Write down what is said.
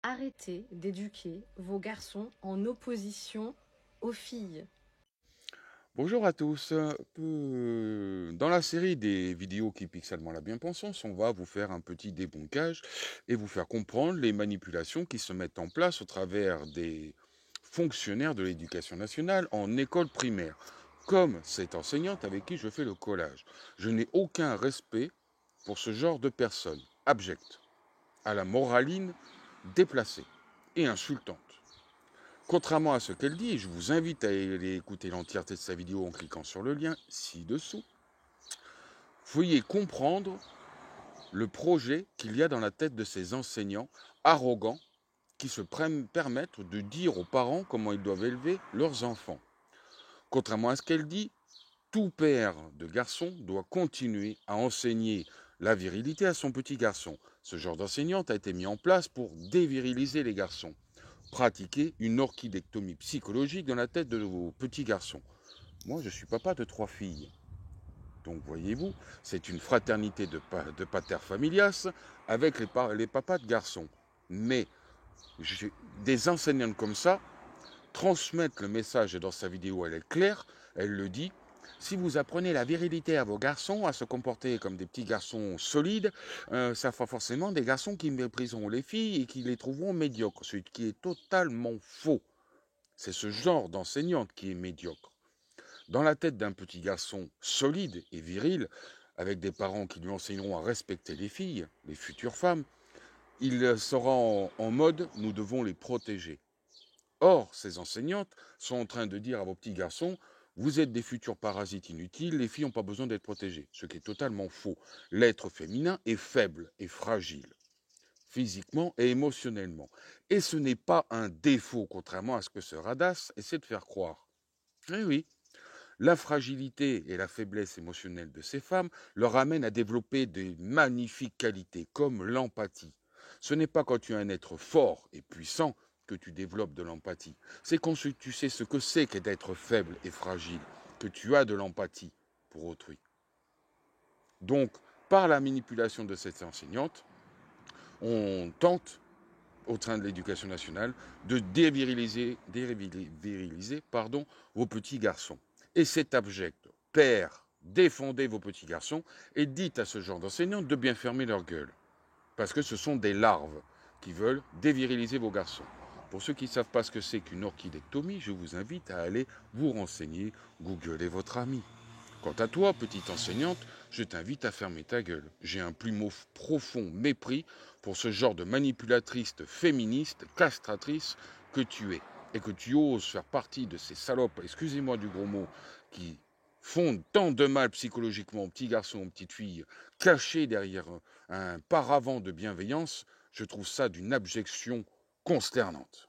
arrêtez d'éduquer vos garçons en opposition aux filles. Bonjour à tous. Dans la série des vidéos qui pixellement la bien-pensance, on va vous faire un petit débunkage et vous faire comprendre les manipulations qui se mettent en place au travers des fonctionnaires de l'éducation nationale en école primaire, comme cette enseignante avec qui je fais le collage. Je n'ai aucun respect pour ce genre de personnes abjectes, à la moraline déplacée et insultante. Contrairement à ce qu'elle dit, et je vous invite à aller écouter l'entièreté de sa vidéo en cliquant sur le lien ci-dessous, veuillez comprendre le projet qu'il y a dans la tête de ces enseignants arrogants qui se permettent de dire aux parents comment ils doivent élever leurs enfants. Contrairement à ce qu'elle dit, tout père de garçon doit continuer à enseigner la virilité à son petit garçon. Ce genre d'enseignante a été mis en place pour déviriliser les garçons. Pratiquer une orchidectomie psychologique dans la tête de vos petits garçons. Moi, je suis papa de 3 filles. Donc, voyez-vous, c'est une fraternité de pater familias avec les papas de garçons. Mais des enseignantes comme ça transmettent le message, et dans sa vidéo, elle est claire, elle le dit. Si vous apprenez la virilité à vos garçons, à se comporter comme des petits garçons solides, ça fera forcément des garçons qui mépriseront les filles et qui les trouveront médiocres, ce qui est totalement faux. C'est ce genre d'enseignante qui est médiocre. Dans la tête d'un petit garçon solide et viril, avec des parents qui lui enseigneront à respecter les filles, les futures femmes, il sera en mode « nous devons les protéger ». Or, ces enseignantes sont en train de dire à vos petits garçons « vous êtes des futurs parasites inutiles, les filles n'ont pas besoin d'être protégées », ce qui est totalement faux. L'être féminin est faible et fragile, physiquement et émotionnellement. Et ce n'est pas un défaut, contrairement à ce que ce radasse essaie de faire croire. Eh oui, la fragilité et la faiblesse émotionnelle de ces femmes leur amènent à développer de magnifiques qualités, comme l'empathie. Ce n'est pas quand tu es un être fort et puissant que tu développes de l'empathie. C'est quand tu sais ce que c'est que d'être faible et fragile, que tu as de l'empathie pour autrui. Donc, par la manipulation de cette enseignante, on tente, au sein de l'éducation nationale, de déviriliser vos petits garçons. Et c'est abject. Père, défendez vos petits garçons et dites à ce genre d'enseignants de bien fermer leur gueule. Parce que ce sont des larves qui veulent déviriliser vos garçons. Pour ceux qui ne savent pas ce que c'est qu'une orchidectomie, je vous invite à aller vous renseigner. Google est votre ami. Quant à toi, petite enseignante, je t'invite à fermer ta gueule. J'ai un plus profond mépris pour ce genre de manipulatrice féministe, castratrice que tu es. Et que tu oses faire partie de ces salopes, excusez-moi du gros mot, qui font tant de mal psychologiquement aux petits garçons, aux petites filles, cachés derrière un paravent de bienveillance, je trouve ça d'une abjection consternante.